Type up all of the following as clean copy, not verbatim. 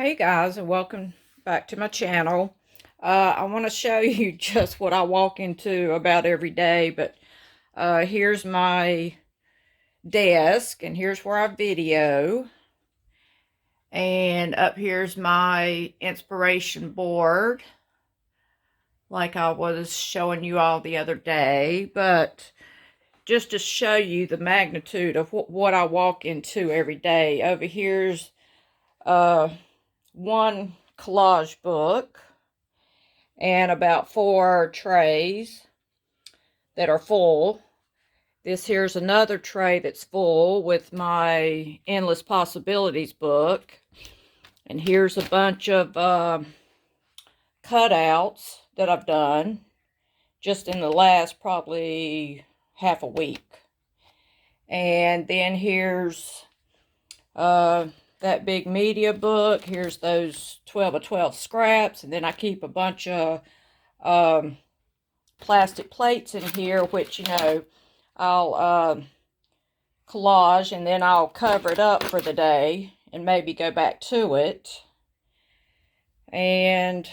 Hey guys, and welcome back to my channel. I want to show you just what I walk into about every day, but here's my desk, and here's where I video, and up here's my inspiration board, like I was showing you all the other day, but just to show you the magnitude of what I walk into every day. Over here's one collage book and about 4 trays that are full. This here's another tray that's full with my Endless Possibilities book. And here's a bunch of cutouts that I've done just in the last probably half a week. And then here's that big media book. Here's those 12 of 12 scraps. And then I keep a bunch of plastic plates in here, which, I'll collage and then I'll cover it up for the day and maybe go back to it. And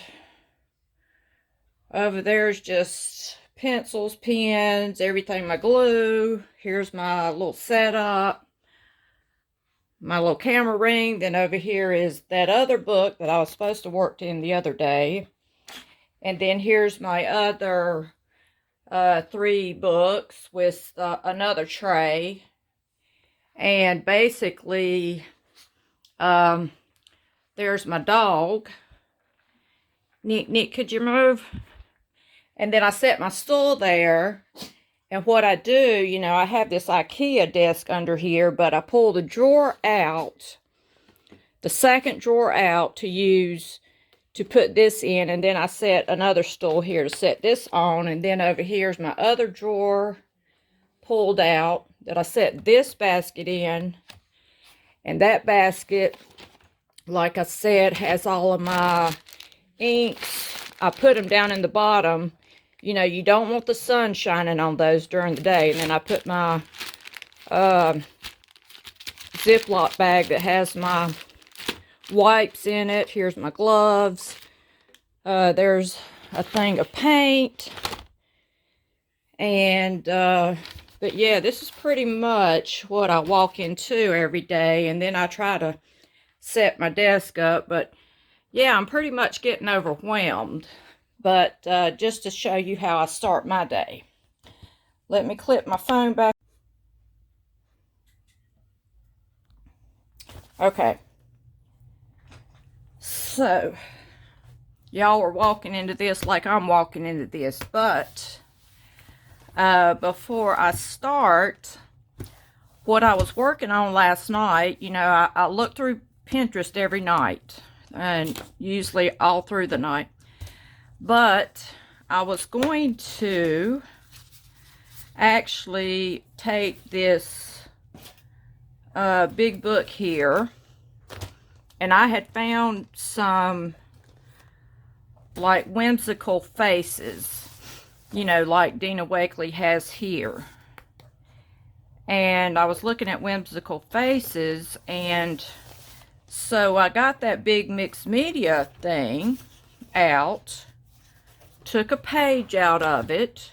over there's just pencils, pens, everything, my glue. Here's my little setup, my little camera ring. Then over here is that other book that I was supposed to work in the other day. And then here's my other 3 books with another tray. And basically, there's my dog. Nick, could you move? And then I set my stool there. And what I do, I have this IKEA desk under here, but I pull the drawer out, the second drawer out to use to put this in, and then I set another stool here to set this on, and then over here's my other drawer pulled out that I set this basket in, and that basket, like I said, has all of my inks. I put them down in the bottom. You don't want the sun shining on those during the day. And then I put my Ziploc bag that has my wipes in it. Here's my gloves. There's a thing of paint. And, but yeah, this is pretty much what I walk into every day. And then I try to set my desk up. But yeah, I'm pretty much getting overwhelmed. But just to show you how I start my day. Let me clip my phone back. Okay. So, y'all are walking into this like I'm walking into this. But before I start, what I was working on last night, I look through Pinterest every night. And usually all through the night. But I was going to actually take this big book here, and I had found some like whimsical faces, like Dina Wakley has here. And I was looking at whimsical faces, and so I got that big mixed media thing out, took a page out of it,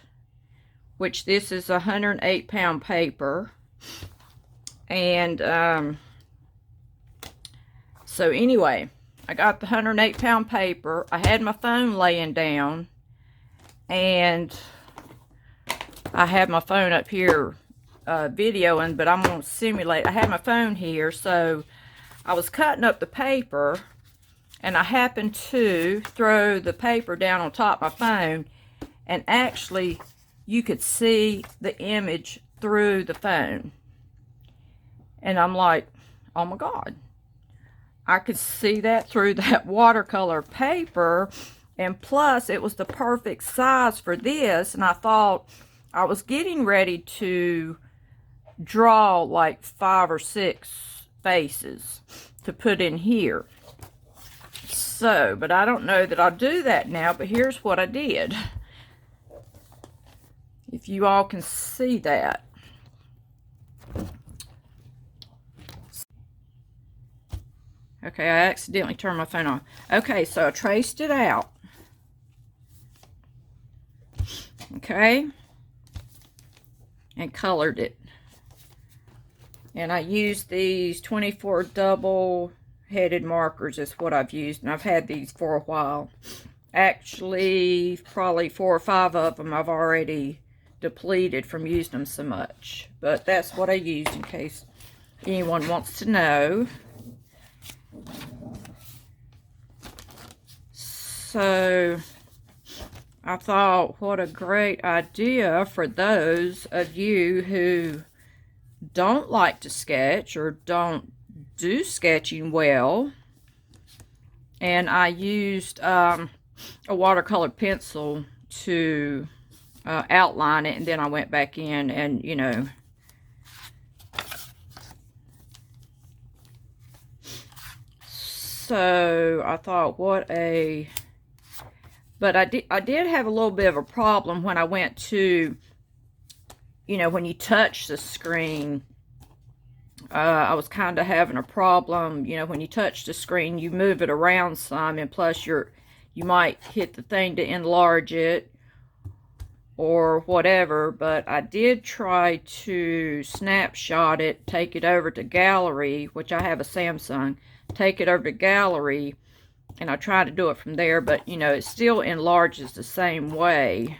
which this is 108-pound paper. And so anyway, I got the 108-pound paper. I had my phone laying down, and I have my phone up here videoing, but I'm going to simulate. I had my phone here, so I was cutting up the paper, and I happened to throw the paper down on top of my phone, and actually you could see the image through the phone. And I'm like, oh my God, I could see that through that watercolor paper, and plus it was the perfect size for this. And I thought, I was getting ready to draw like 5 or 6 faces to put in here. So, but I don't know that I'll do that now, but here's what I did. If you all can see that. Okay, I accidentally turned my phone on. Okay, so I traced it out. Okay. And colored it. And I used these 24 double-headed markers is what I've used. And I've had these for a while. Actually, probably 4 or 5 of them I've already depleted from using them so much. But that's what I used in case anyone wants to know. So I thought, what a great idea for those of you who don't like to sketch or don't do sketching well. And I used a watercolor pencil to outline it, and then I went back in and, you know, so I thought, what a... But I did have a little bit of a problem when I went to, you know, when you touch the screen. I was kind of having a problem, you know, when you touch the screen, you move it around some, and plus you might hit the thing to enlarge it or whatever. But I did try to snapshot it, take it over to gallery, which I have a Samsung, take it over to gallery, and I try to do it from there, but you know, it still enlarges the same way.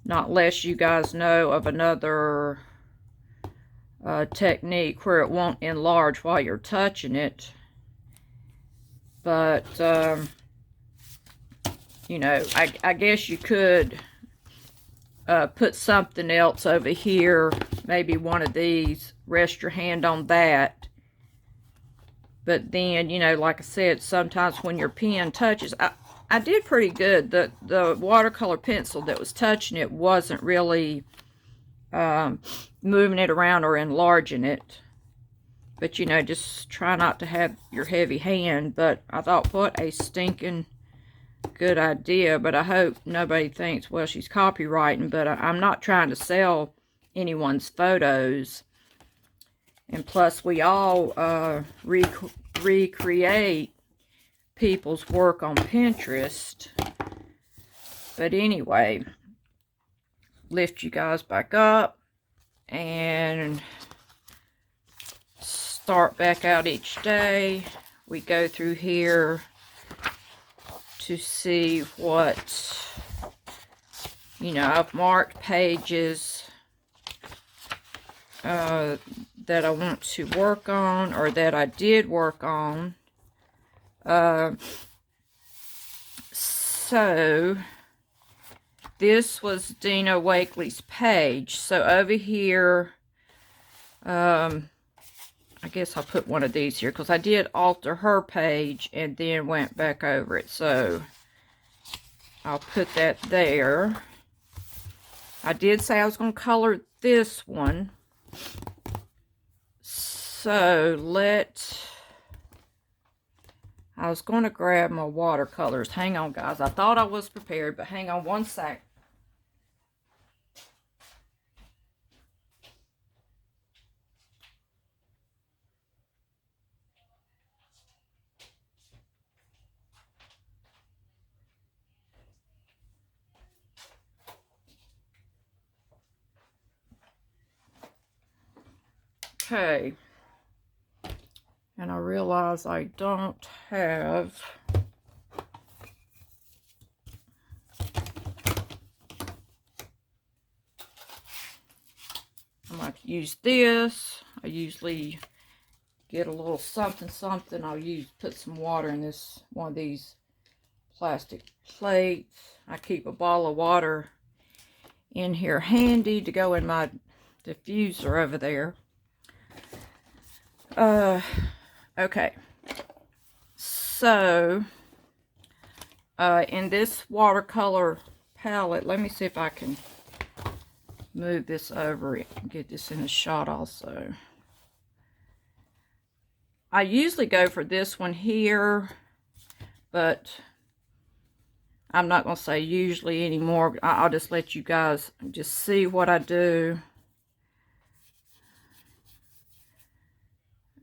Not unless you guys know of another technique where it won't enlarge while you're touching it. But you know, I guess you could put something else over here, maybe one of these, rest your hand on that. But then, you know, like I said, sometimes when your pen touches, I did pretty good. The watercolor pencil that was touching it wasn't really moving it around or enlarging it. But, you know, just try not to have your heavy hand. But I thought, what a stinking good idea. But I hope nobody thinks, well, she's copywriting. But I'm not trying to sell anyone's photos. And plus, we all recreate people's work on Pinterest. But anyway, lift you guys back up and start back out each day. We go through here to see what, you know, I've marked pages that I want to work on, or that I did work on. So this was Dina Wakely's page. So over here, I guess I'll put one of these here because I did alter her page and then went back over it. So I'll put that there. I did say I was going to color this one. So I was going to grab my watercolors. Hang on, guys. I thought I was prepared, but hang on one sec. Okay. And I realize I don't have I might use this. I usually get a little something. I'll put some water in this one of these plastic plates. I keep a bottle of water in here handy to go in my diffuser over there. Okay. So, in this watercolor palette, let me see if I can move this over and get this in the shot also. I usually go for this one here, but I'm not going to say usually anymore. I'll just let you guys just see what I do.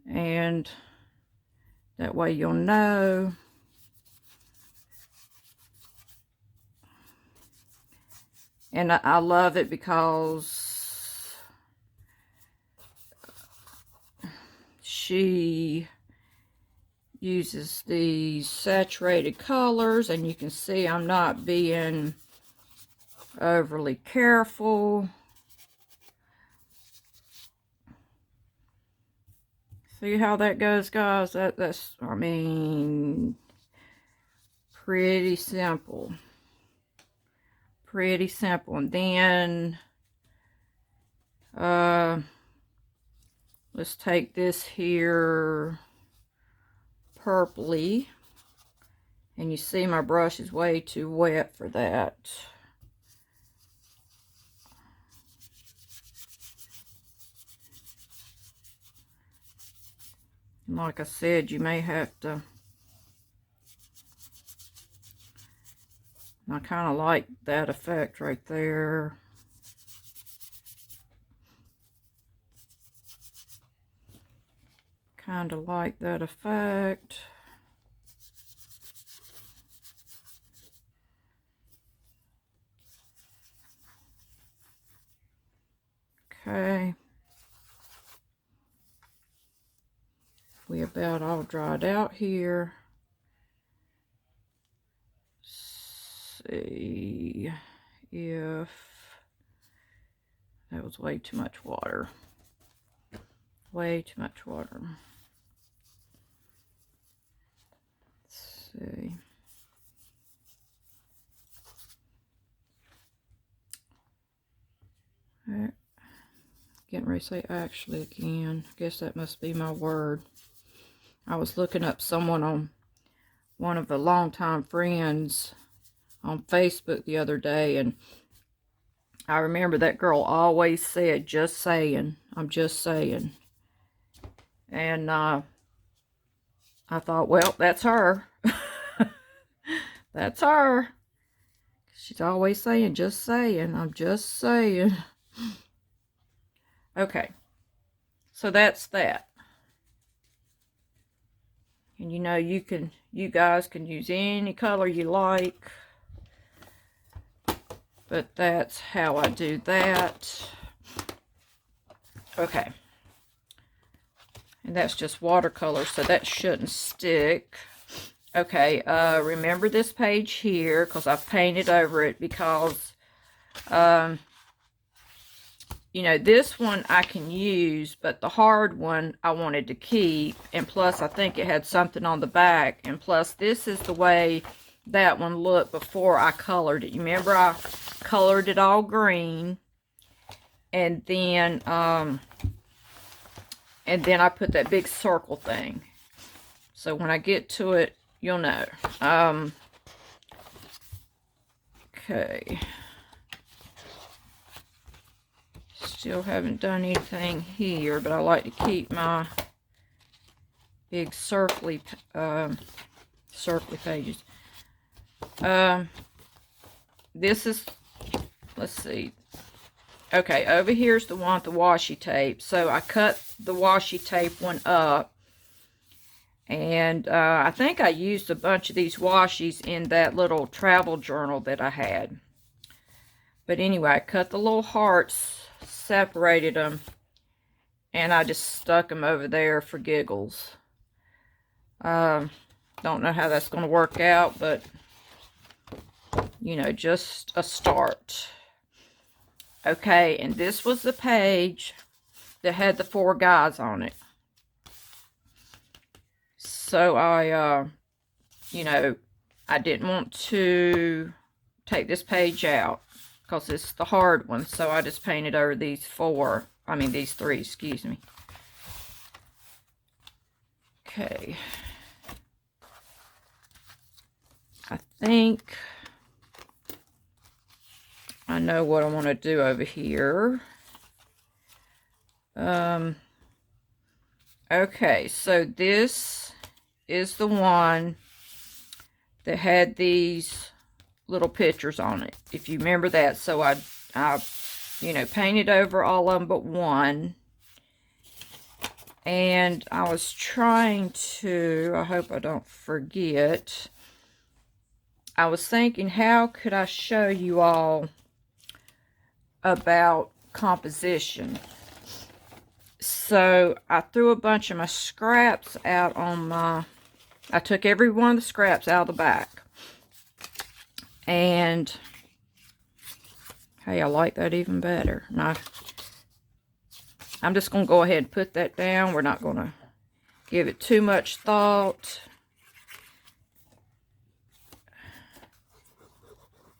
And That way you'll know. And I love it because she uses these saturated colors, and you can see I'm not being overly careful. See how that goes, guys? That's, I mean, pretty simple. Pretty simple. And then, let's take this here purpley. And you see my brush is way too wet for that. And like I said, you may have to. I kind of like that effect right there. Kind of like that effect. Okay. We about all dried out here. See if that was way too much water. Way too much water. Let's see. Getting ready to say actually again. I guess that must be my word. I was looking up someone on one of the longtime friends on Facebook the other day, and I remember that girl always said, just saying, I'm just saying. And I thought, well, that's her. That's her. She's always saying, just saying, I'm just saying. Okay, so that's that. And you know, you guys can use any color you like. But that's how I do that. Okay. And that's just watercolor, so that shouldn't stick. Okay, remember this page here, because I've painted over it, because, you know, this one I can use, but the hard one I wanted to keep, and plus I think it had something on the back, and plus this is the way that one looked before I colored it. You remember I colored it all green, and then I put that big circle thing. So when I get to it, you'll know. Okay. Still haven't done anything here, but I like to keep my big circly pages. This is, let's see. Okay, over here's the one with the washi tape. So I cut the washi tape one up. And I think I used a bunch of these washies in that little travel journal that I had. But anyway, I cut the little hearts, separated them, and I just stuck them over there for giggles. Don't know how that's going to work out, but, you know, just a start. Okay, and this was the page that had the 4 guys on it. So I, you know, I didn't want to take this page out because it's the hard one. So I just painted over these 3, excuse me. Okay. I think I know what I want to do over here. Okay, so this is the one that had these little pictures on it, if you remember that. So I you know, painted over all of them but one, And I was trying to, I hope I don't forget, I was thinking, how could I show you all about composition? So I threw a bunch of my scraps out on my, I took every one of the scraps out of the back. And, hey, I like that even better. Now, I'm just going to go ahead and put that down. We're not going to give it too much thought.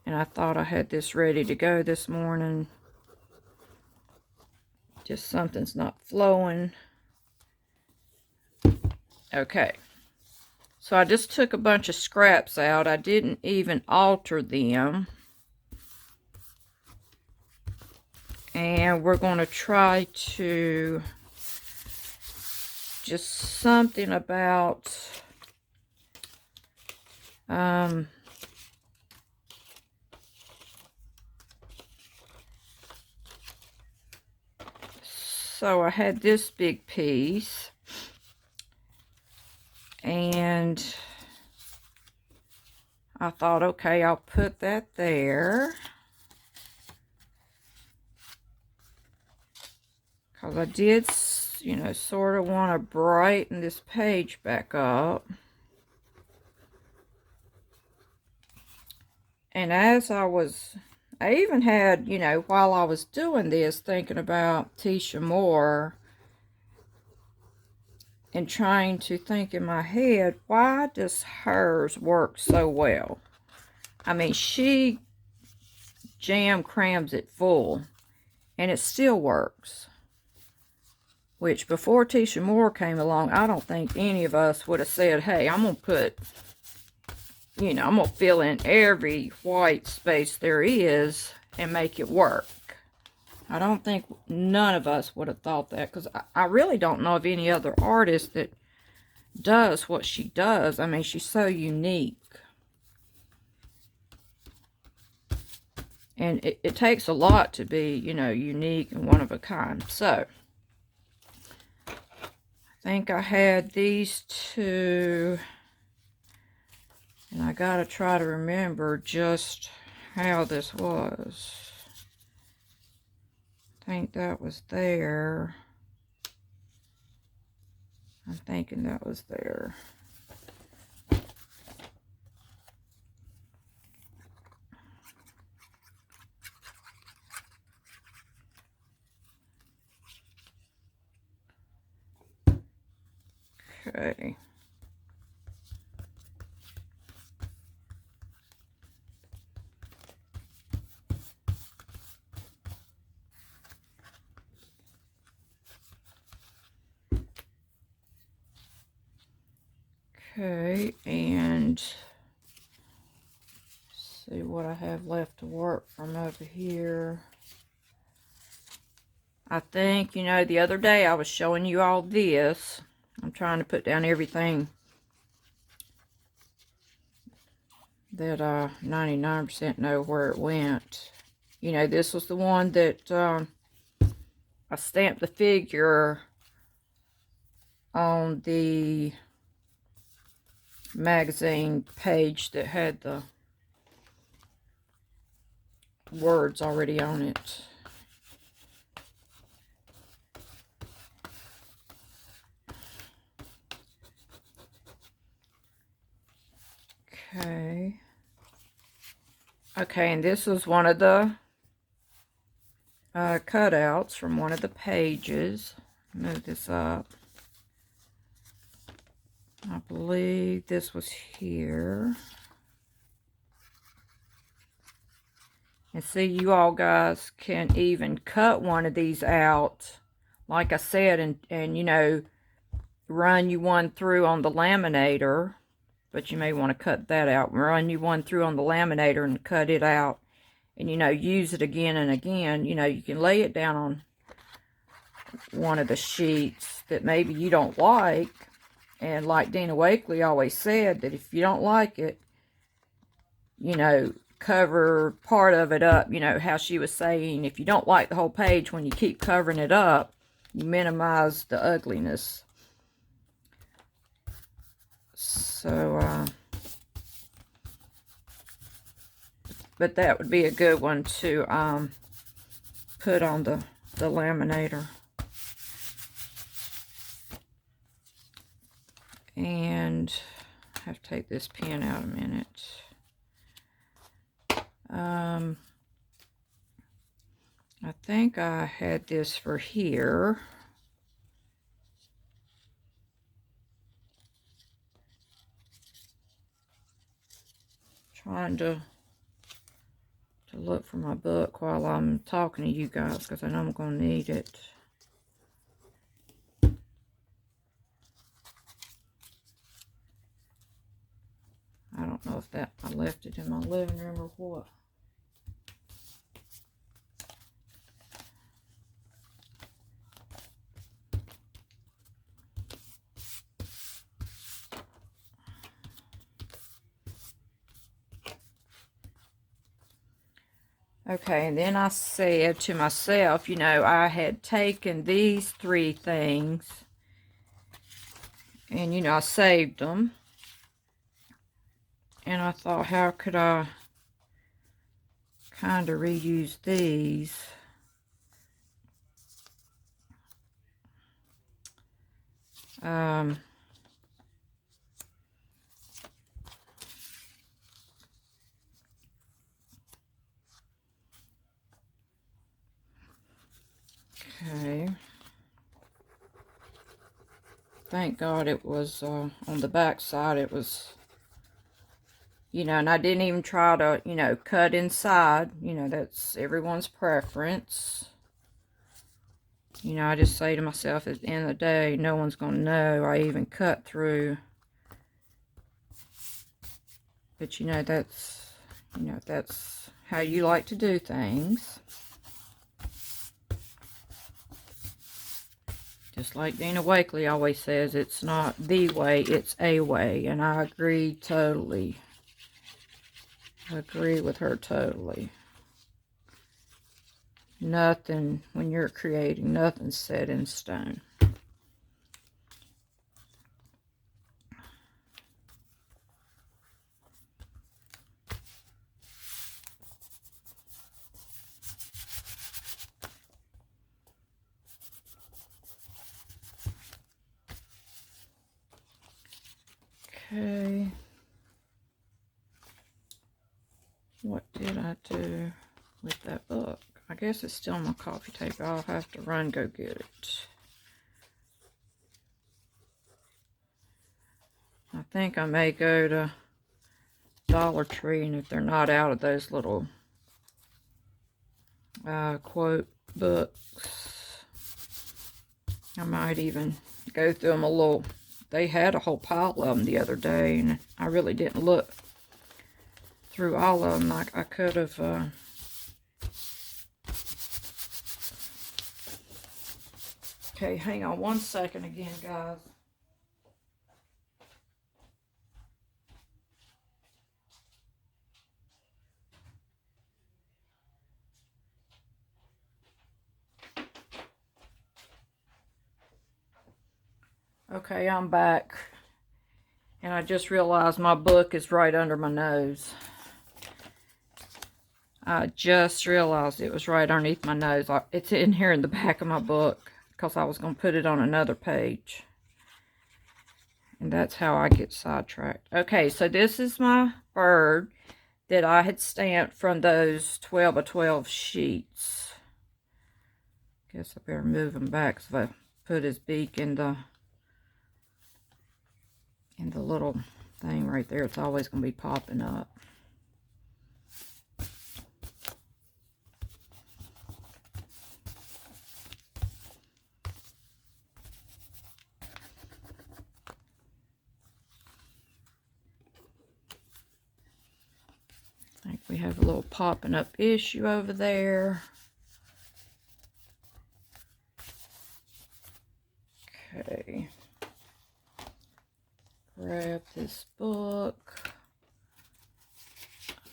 And I thought I had this ready to go this morning. Just something's not flowing. Okay. So I just took a bunch of scraps out. I didn't even alter them. And we're going to try to just something about so I had this big piece, and I thought, okay, I'll put that there, because I did, you know, sort of want to brighten this page back up. And as I even had, you know, while I was doing this, thinking about Tisha Moore and trying to think in my head, why does hers work so well? I mean, she crams it full, and it still works. Which, before Tisha Moore came along, I don't think any of us would have said, hey, I'm going to put, you know, I'm going to fill in every white space there is and make it work. I don't think none of us would have thought that, because I really don't know of any other artist that does what she does. I mean, she's so unique. And it takes a lot to be, you know, unique and one of a kind. So, I think I had these two. And I gotta try to remember just how this was. I think that was there. I'm thinking that was there. Okay. Okay, and see what I have left to work from over here. I think, you know, the other day I was showing you all this. I'm trying to put down everything that I 99% know where it went. You know, this was the one that I stamped the figure on the magazine page that had the words already on it. Okay. Okay, and this was one of the cutouts from one of the pages. Move this up. I believe this was here. And see, you all guys can even cut one of these out, like I said, and you know, run you one through on the laminator. But you may want to cut that out. Run you one through on the laminator and cut it out. And, you know, use it again and again. You know, you can lay it down on one of the sheets that maybe you don't like. And like Dina Wakley always said, that if you don't like it, you know, cover part of it up. You know, how she was saying, if you don't like the whole page, when you keep covering it up, you minimize the ugliness. So, but that would be a good one to put on the laminator. And I have to take this pen out a minute. I think I had this for here. Trying to look for my book while I'm talking to you guys, because I know I'm going to need it. I don't know if I left it in my living room or what. Okay, and then I said to myself, you know, I had taken these 3 things and, you know, I saved them. And I thought, how could I kind of reuse these? Okay. Thank God it was on the back side. It was, you know, and I didn't even try to, you know, cut inside. You know, that's everyone's preference. You know, I just say to myself, at the end of the day, no one's going to know I even cut through. But, you know, that's how you like to do things. Just like Dina Wakley always says, it's not the way, it's a way. And I agree totally. I agree with her totally. Nothing, when you're creating, nothing's set in stone. Okay. What did I do with that book? I guess it's still on my coffee table. I'll have to run go get it. I think I may go to Dollar Tree, and if they're not out of those little quote books, I might even go through them a little. They had a whole pile of them the other day, and I really didn't look through all of them. I could have okay, hang on one second again, guys. Okay, I'm back. And I just realized my book is right under my nose. I just realized it was right underneath my nose. It's in here in the back of my book, because I was going to put it on another page. And that's how I get sidetracked. Okay, so this is my bird that I had stamped from those 12 by 12 sheets. Guess I better move him back, so if I put his beak in the little thing right there, it's always going to be popping up. I think we have a little popping up issue over there. Okay. Grab this book.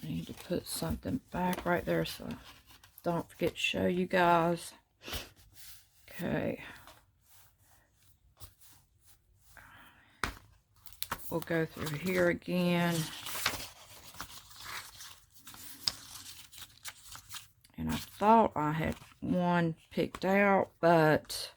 I need to put something back right there so don't forget to show you guys. Okay. we'll go through here again. And I thought I had one picked out, but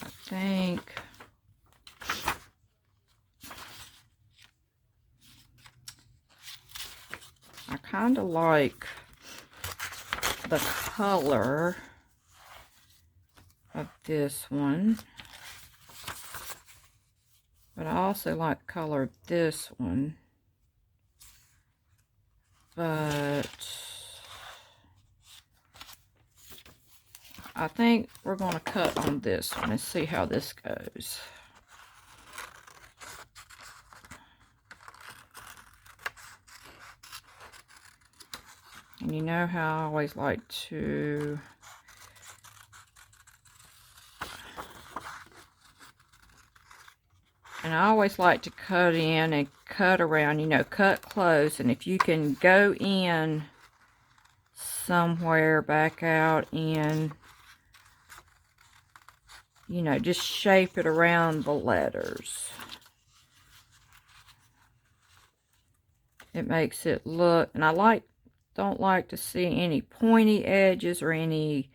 I think I kind of like the color of this one, but I also like the color of this one. But I think we're going to cut on this one and see how this goes. And you know how I always like to cut in and cut around, you know, cut close. And if you can go in somewhere, back out in, you know, just shape it around the letters. It makes it look, and I don't like to see any pointy edges or any,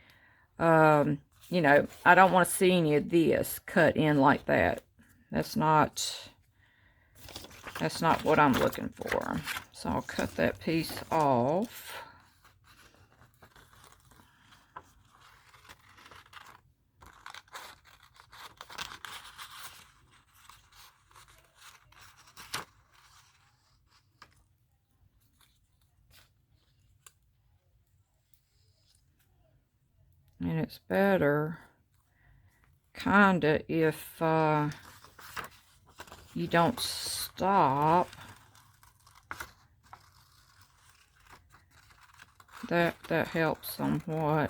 you know, I don't want to see any of this cut in like that. That's not what I'm looking for. So I'll cut that piece off. And it's better, kinda, if you don't stop. That helps somewhat.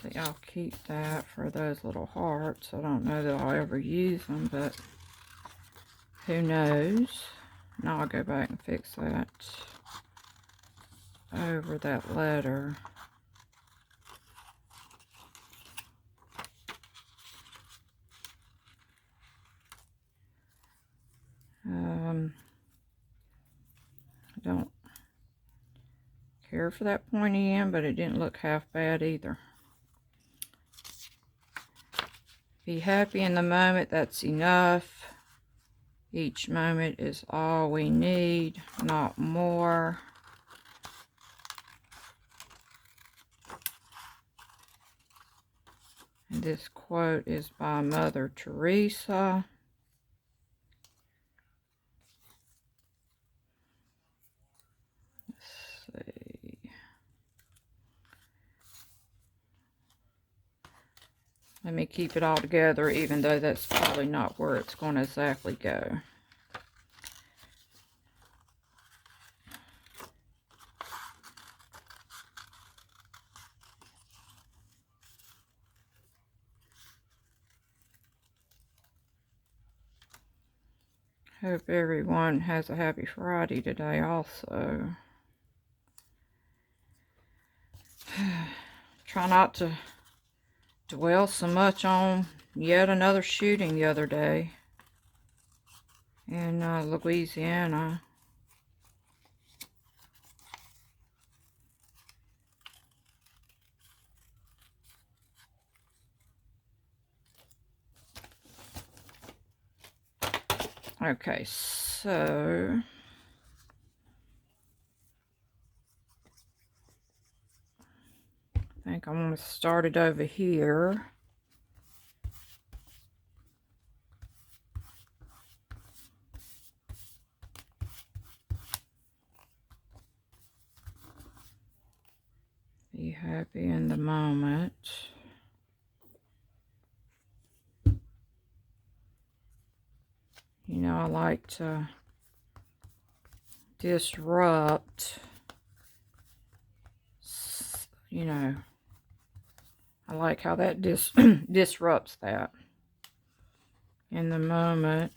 See, I'll keep that for those little hearts. I don't know that I'll ever use them, but who knows. Now I'll go back and fix that over that letter. I don't care for that pointy end, but it didn't look half bad either. Be happy in the moment, that's enough. Each moment is all we need, not more. And this quote is by Mother Teresa. Let's see. Let me keep it all together, even though that's probably not where it's going to exactly go. Hope everyone has a happy Friday today also. Try not to dwell so much on yet another shooting the other day in Louisiana. Okay, so I think I'm going to start it over here. Be happy in the moment. You know, I like to disrupt, you know, I like how that disrupts that in the moment.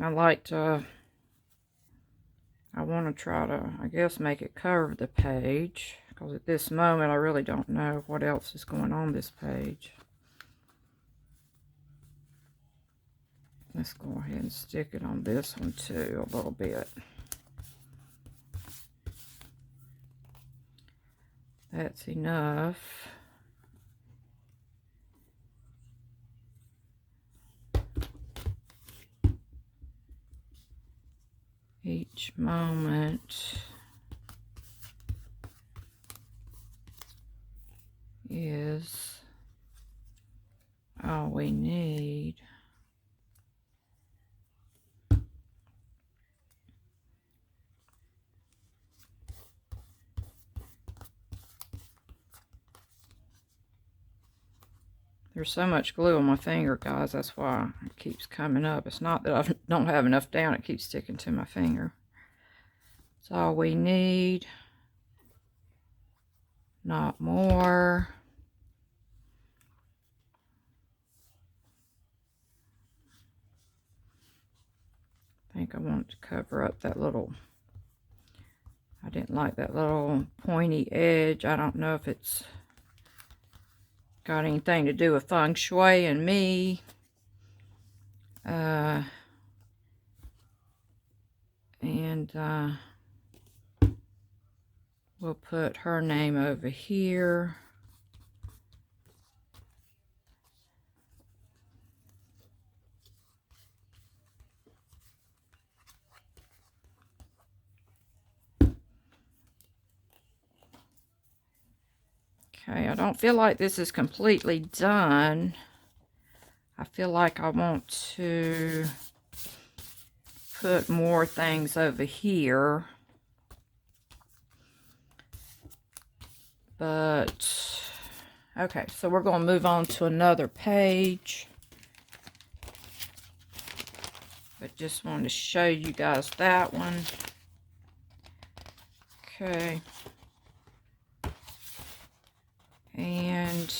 I like to, I want to try to, I guess, make it cover the page, because at this moment I really don't know what else is going on this page. Let's go ahead and stick it on this one too a little bit. That's enough. Each moment is all we need. There's so much glue on my finger, guys. That's why it keeps coming up. It's not that I don't have enough down. It keeps sticking to my finger. That's all we need. Not more. I think I want to cover up that little, I didn't like that little pointy edge. I don't know if it's got anything to do with feng shui and me. We'll put her name over here. Okay, I don't feel like this is completely done. I feel like I want to put more things over here. But, okay, so we're going to move on to another page. But just wanted to show you guys that one. Okay. And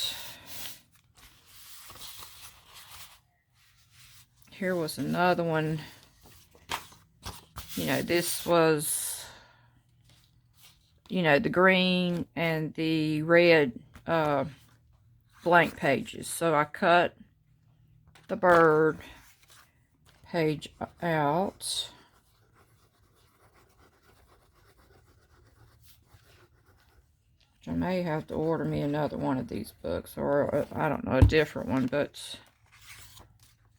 here was another one. You know, this was, you know, the green and the red blank pages. So I cut the bird page out. I may have to order me another one of these books, or I don't know, a different one, but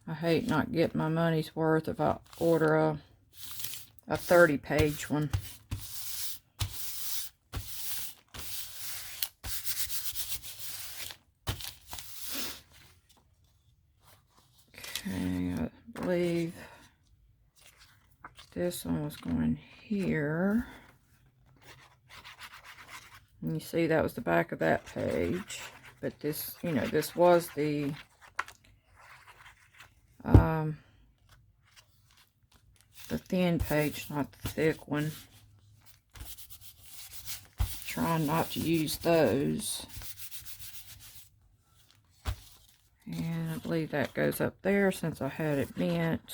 I hate not getting my money's worth if I order a 30-page one. Okay, I believe this one was going here. And you see that was the back of that page. But this, you know, this was the thin page, not the thick one. Trying not to use those. And I believe that goes up there since I had it bent.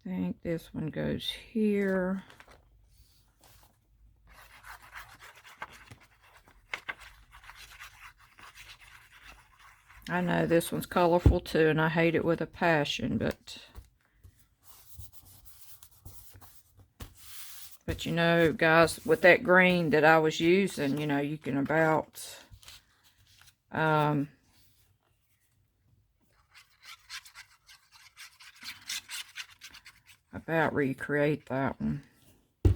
I think this one goes here. I know this one's colorful too, and I hate it with a passion, but you know, guys, with that green that I was using, you know, you can about recreate that one.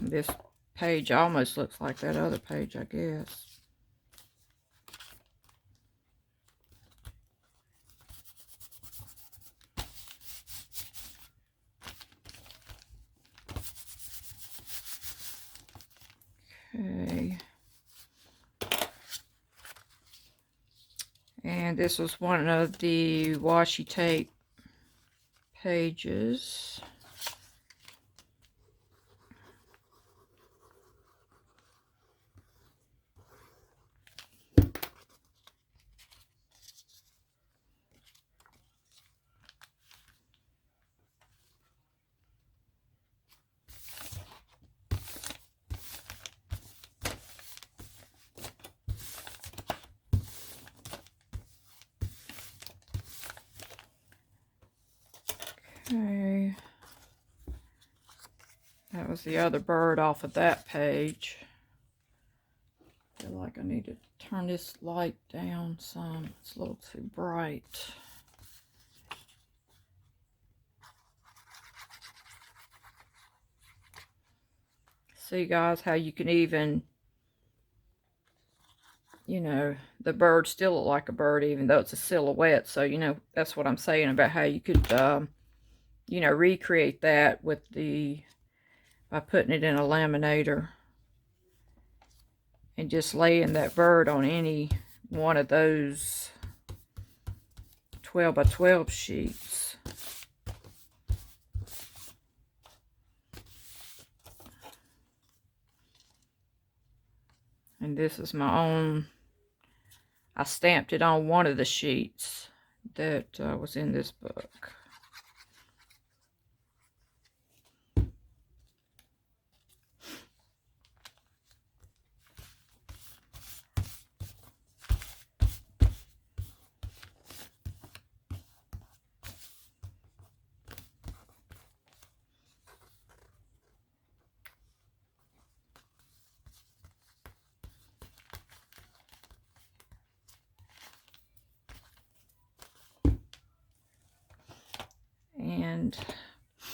This page almost looks like that other page, I guess. Okay. And this was one of the washi tape pages. Okay. That was the other bird off of that page. I feel like I need to turn this light down some. It's a little too bright. See, guys, how you can even, you know, the bird still look like a bird even though it's a silhouette. So, you know, that's what I'm saying about how you could, you know, recreate that with by putting it in a laminator and just laying that bird on any one of those 12 by 12 sheets. And this is my own, I stamped it on one of the sheets that was in this book. And I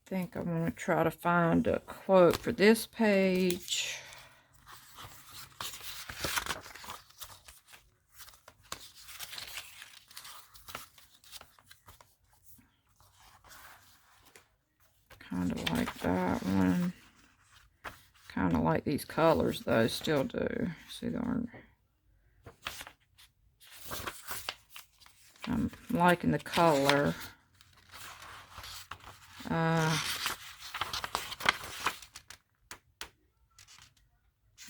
think I'm going to try to find a quote for this page. Kind of like that one. Kind of like these colors, though. Still do. See, they aren't. I'm liking the color. I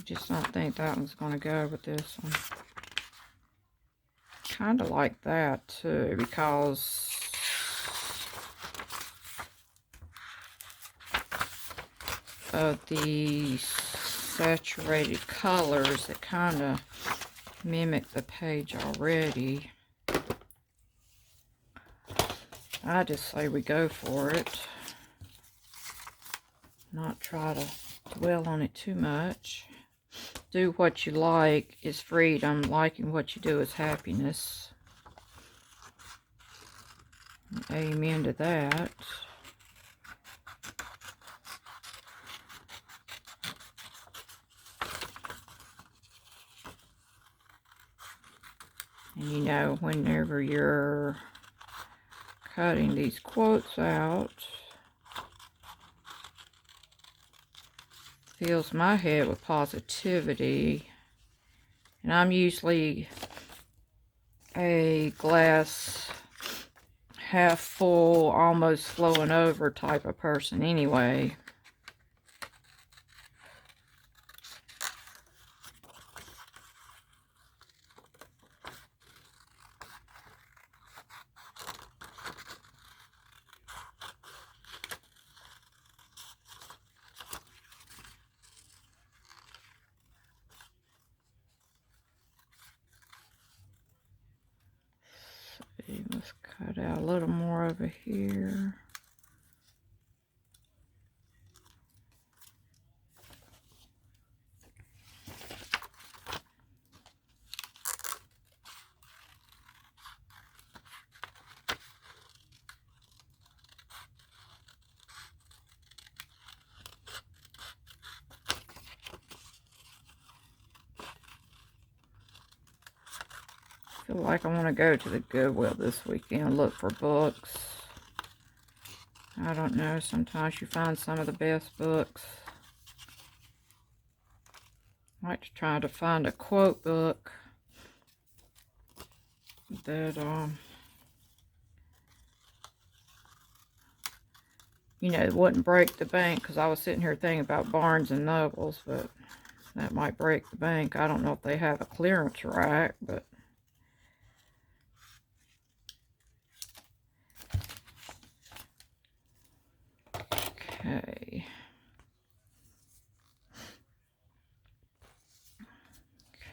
just don't think that one's going to go with this one. Kind of like that, too, because of the saturated colors that kind of mimic the page already. I just say we go for it. Not try to dwell on it too much. Do what you like is freedom. Liking what you do is happiness. Amen to that. And you know, whenever you're cutting these quotes out, fills my head with positivity. And I'm usually a glass half full, almost flowing over type of person anyway. Let's cut out a little more over here. feel like I want to go to the Goodwill this weekend, look for books. I don't know, sometimes you find some of the best books. I like to try to find a quote book that, you know, wouldn't break the bank, because I was sitting here thinking about Barnes and Nobles, but that might break the bank. I don't know if they have a clearance rack, but okay.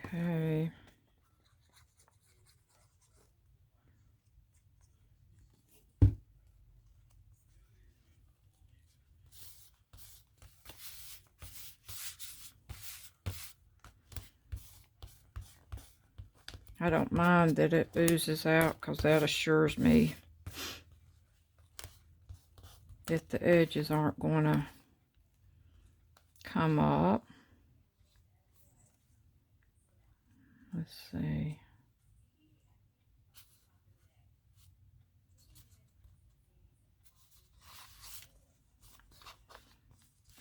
Okay. I don't mind that it oozes out, because that assures me that the edges aren't going to come up. Let's see.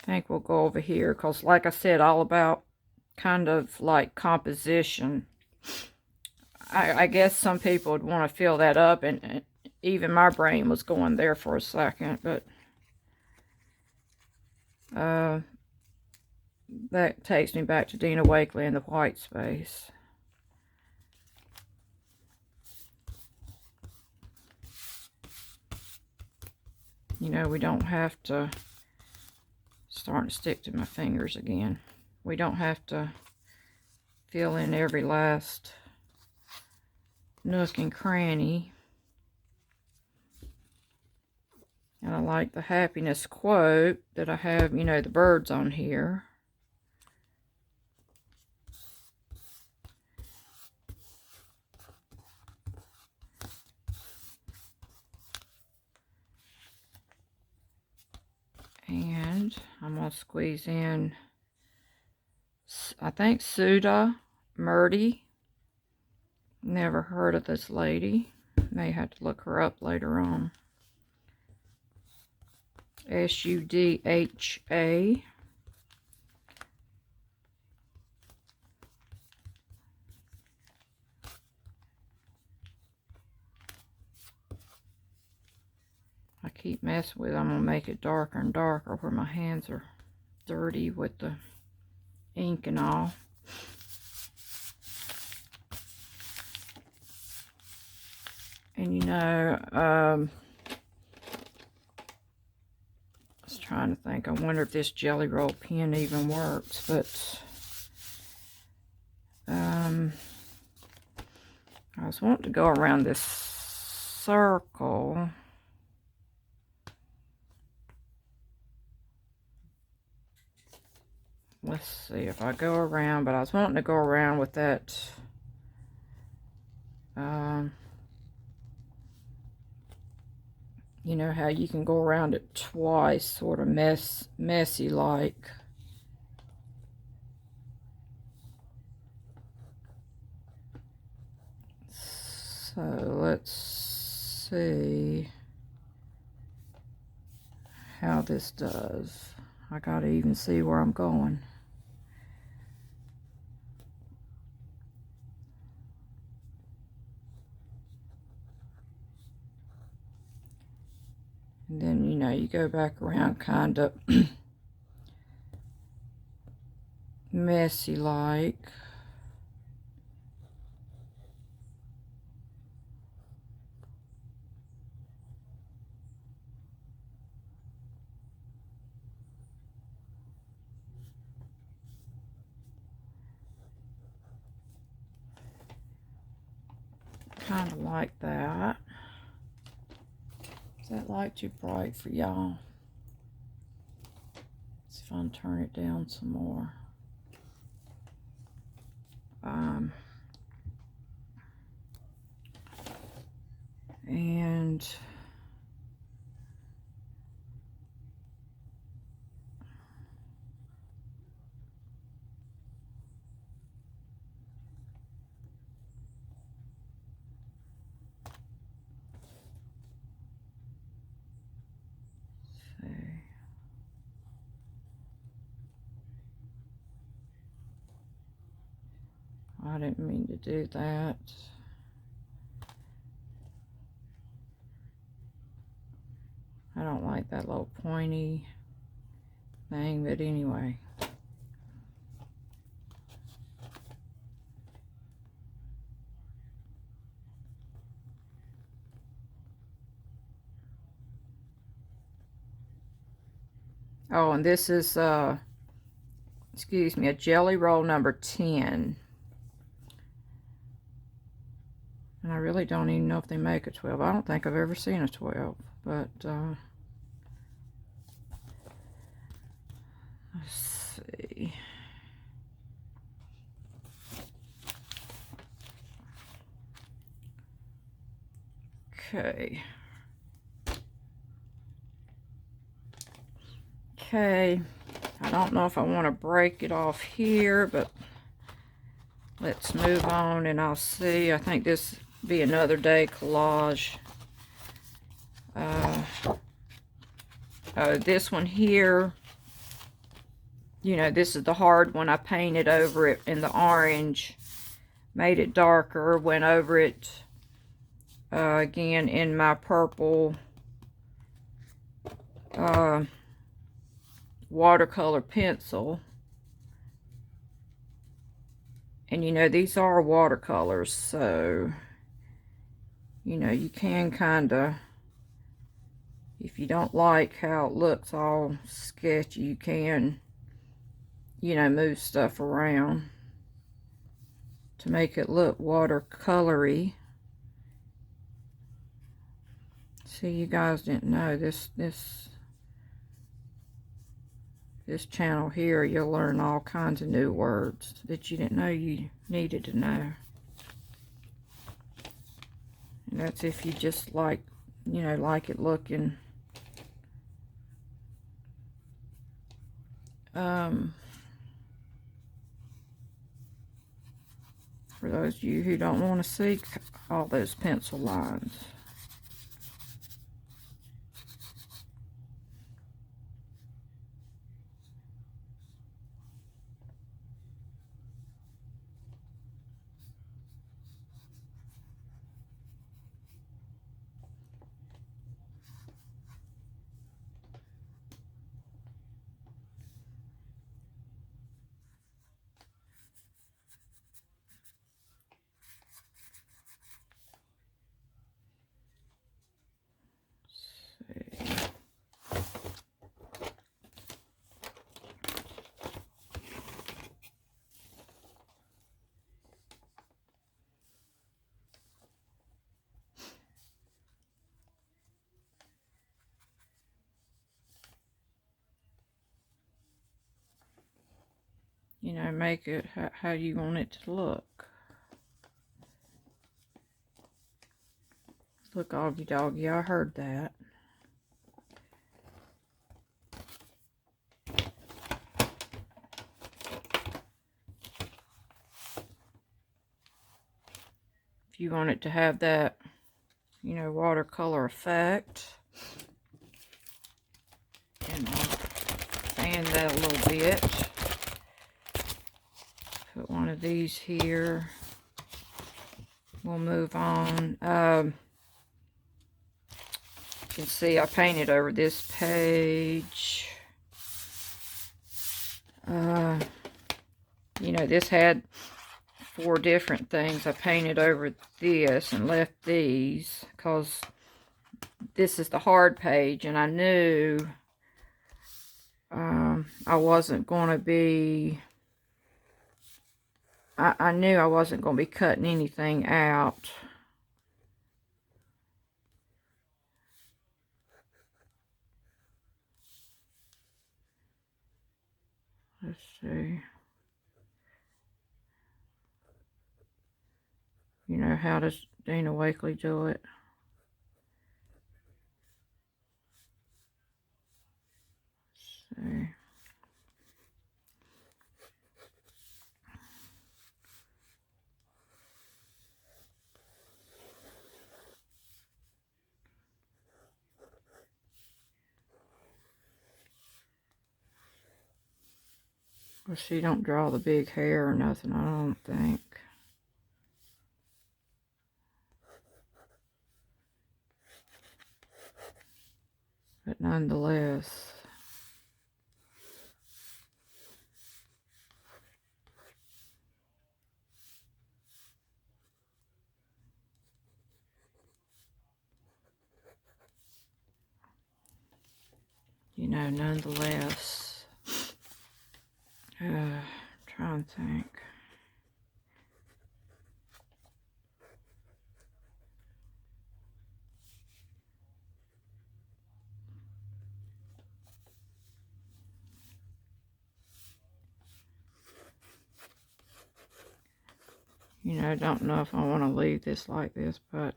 I think we'll go over here, because like I said, all about kind of like composition. I guess some people would want to fill that up, and even my brain was going there for a second, but that takes me back to Dina Wakley and the white space. You know, we don't have to, starting to stick to my fingers again. We don't have to fill in every last nook and cranny. And I like the happiness quote that I have, you know, the birds on here. And I'm going to squeeze in, I think, Suda Murdy. Never heard of this lady. May have to look her up later on. Sudha. I keep messing with it. I'm going to make it darker and darker where my hands are dirty with the ink and all. And you know, I was trying to think, I wonder if this Jelly Roll pen even works, but I was wanting to go around this circle. Let's see if I go around, but I was wanting to go around with that you know how you can go around it twice, sort of messy like. So let's see how this does. I gotta even see where I'm going. And then, you know, you go back around kind of messy like. Kind of like that. Is that light too bright for y'all? Let's see if I can turn it down some more. And I didn't mean to do that. I don't like that little pointy thing, but anyway. Oh, and this is, excuse me, a Jelly Roll number 10. And I really don't even know if they make a 12. I don't think I've ever seen a 12, but, let's see. Okay. Okay. I don't know if I want to break it off here, but let's move on and I'll see. I think this will be another day collage. This one here, you know, this is the hard one. I painted over it in the orange, made it darker, went over it again in my purple watercolor pencil. And you know, these are watercolors, so you know, you can kind of, if you don't like how it looks all sketchy, you can, you know, move stuff around to make it look watercolory. See, you guys didn't know this channel here, you'll learn all kinds of new words that you didn't know you needed to know. And that's if you just like, you know, like it looking for those of you who don't want to see all those pencil lines. You know, make it how you want it to look. Look, Augie Doggy, I heard that. If you want it to have that, you know, watercolor effect. And I'll fan that a little bit. Put one of these here. We'll move on. You can see I painted over this page. You know, this had 4 different things. I painted over this and left these because this is the hard page, and I knew I wasn't going to be, I knew I wasn't going to be cutting anything out. Let's see. You know, how does Dana Wakley do it? Let's see. Well, she don't draw the big hair or nothing, I don't think. But nonetheless, you know, nonetheless, trying to think. You know, don't know if I want to leave this like this, but,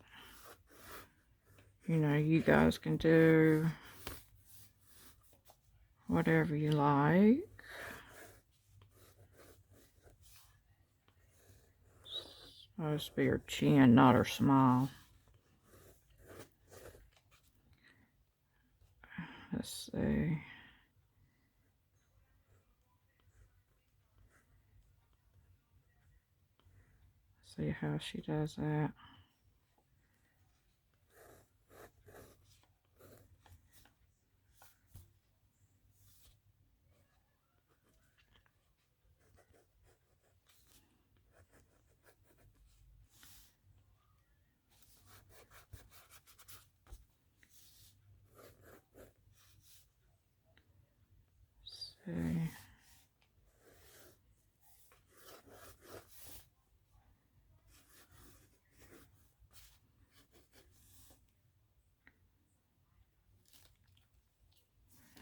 you know, you guys can do whatever you like. Supposed to be her chin, not her smile. Let's see. See how she does that. See.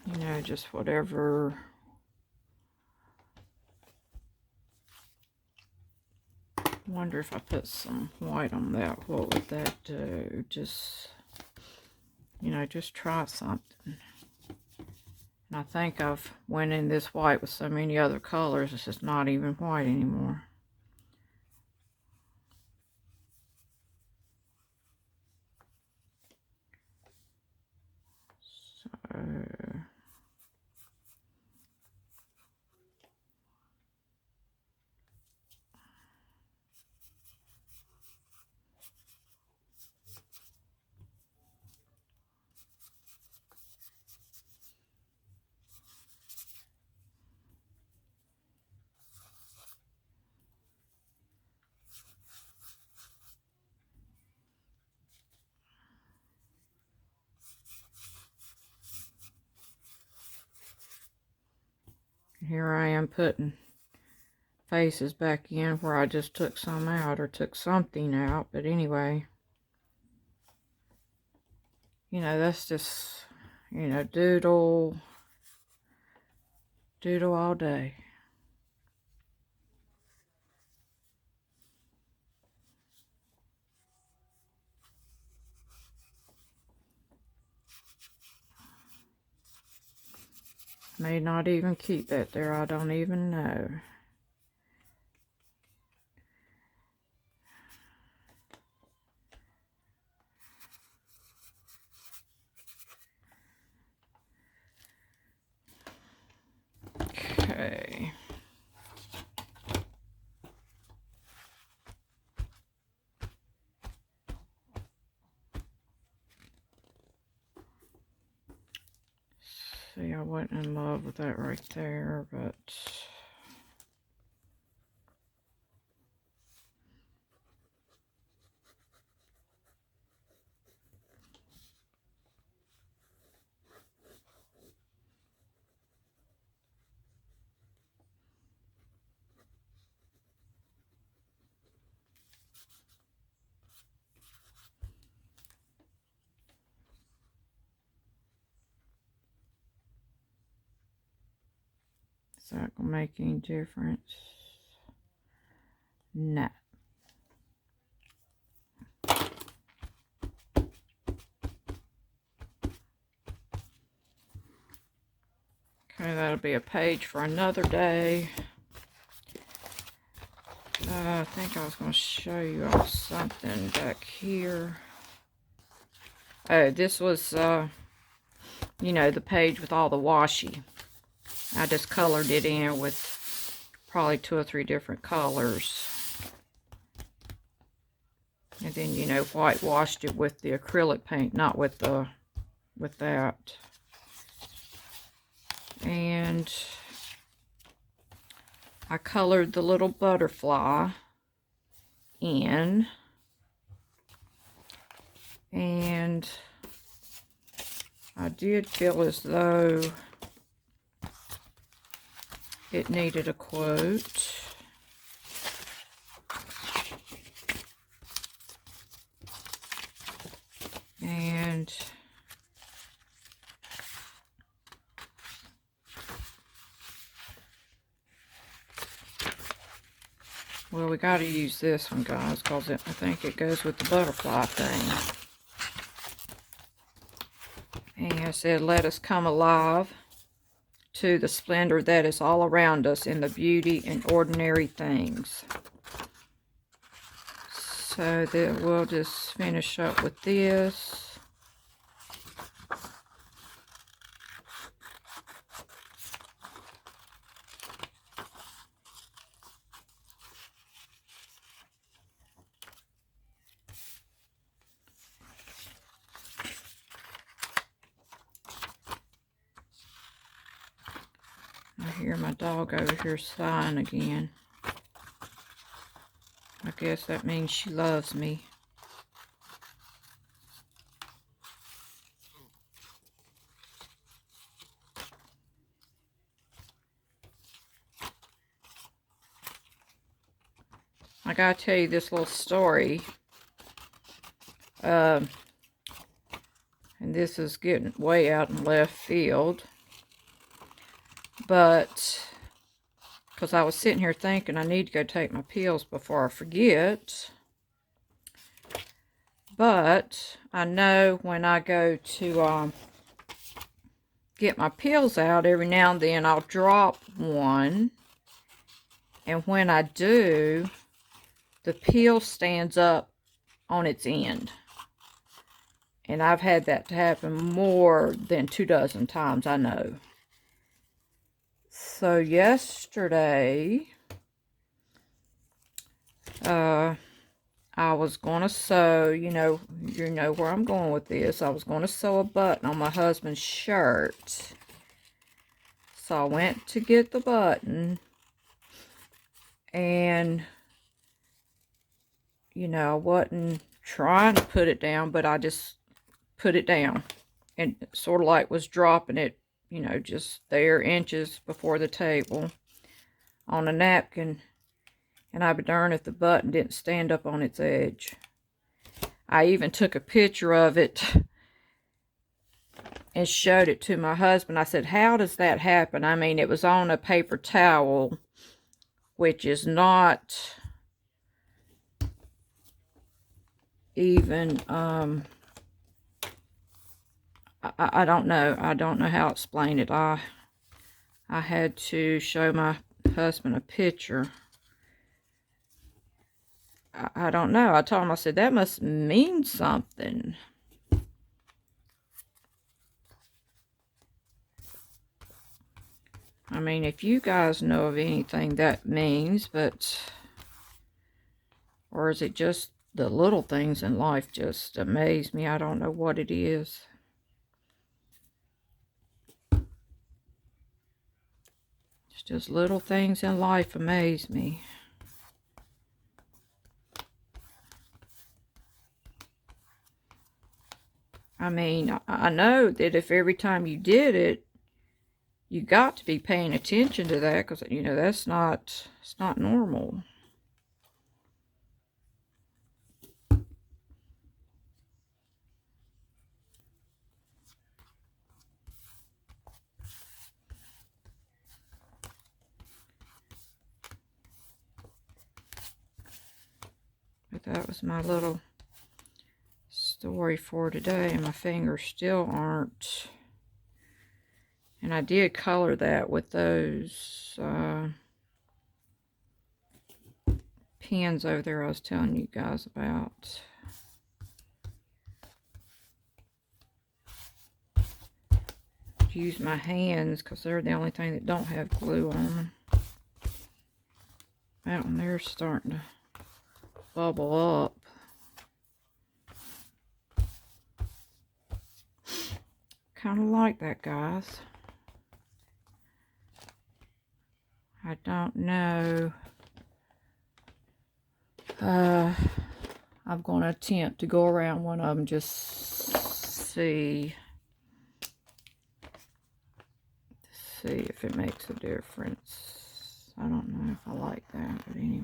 You know, just whatever. Wonder if I put some white on that, what would that do? Just, you know, just try something. And I think I've went in this white with so many other colors, it's just not even white anymore. So, here I am putting faces back in where I just took some out or took something out. But anyway, you know, that's just, you know, doodle all day. May not even keep that there, I don't even know. Okay. See, I wasn't in love with that right there, but is that gonna make any difference? No. Okay, that'll be a page for another day. I think I was going to show you all something back here. Oh, this was, you know, the page with all the washi. I just colored it in with probably 2 or 3 different colors. And then, you know, whitewashed it with the acrylic paint, not with the, with that. And I colored the little butterfly in. And I did feel as though it needed a quote. And well, we got to use this one, guys, because I think it goes with the butterfly thing. And I said, let us come alive to the splendor that is all around us in the beauty in ordinary things. So that we'll just finish up with this. I hear my dog over here sighing again. I guess that means she loves me. I gotta tell you this little story. And this is getting way out in left field. But, because I was sitting here thinking I need to go take my pills before I forget. But, I know when I go to get my pills out, every now and then I'll drop one. And when I do, the pill stands up on its end. And I've had that to happen more than 24 times, I know. So yesterday, I was going to sew, you know where I'm going with this. I was going to sew a button on my husband's shirt. So I went to get the button. And, I wasn't trying to put it down, but I just put it down. And sort of like was dropping it, just there inches before the table on a napkin. And I'd be darned if the button didn't stand up on its edge. I even took a picture of it and showed it to my husband. I said, how does that happen? I mean, it was on a paper towel, which is not even, I don't know. I don't know how to explain it. I had to show my husband a picture. I don't know. I told him, I said, that must mean something. I mean, if you guys know of anything that means, or is it just the little things in life just amaze me? I don't know what it is. It's just little things in life amaze me. I mean, I know that if every time you did it, you got to be paying attention to that, because, it's not normal. But that was my little story for today, and my fingers still aren't. And I did color that with those pens over there I was telling you guys about. Use my hands because they're the only thing that don't have glue on them. That one there's starting to bubble up. Kind of like that, guys. I don't know. I'm going to attempt to go around one of them, just see if it makes a difference. I don't know if I like that, but anyway.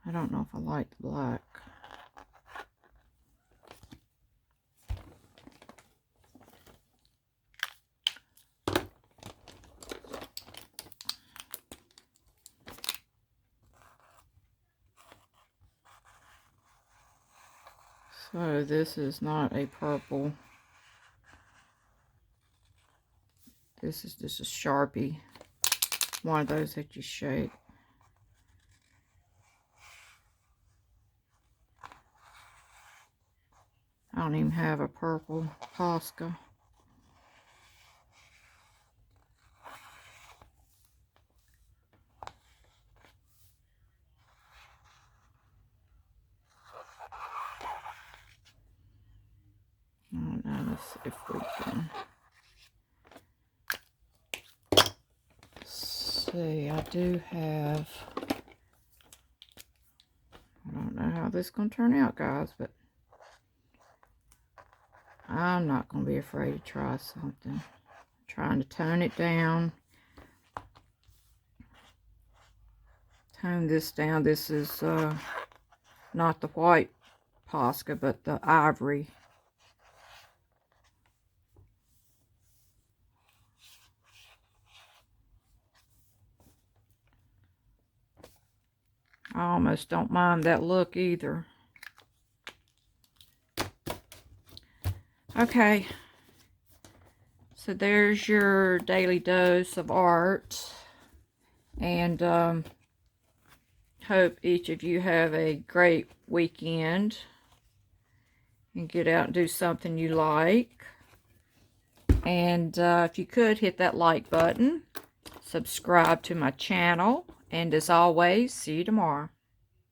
I don't know if I like the black. So this is not a purple. This is just a Sharpie. One of those that you shake. I don't even have a purple Posca. Oh, now let's see if we can see. I do have, I don't know how this is going to turn out, guys, but I'm not going to be afraid to try something. I'm trying to tone it down. Tone this down. This is not the white Posca, but the ivory. I almost don't mind that look either. Okay, so there's your daily dose of art, and hope each of you have a great weekend and get out and do something you like. And if you could, hit that like button, subscribe to my channel, and as always, see you tomorrow.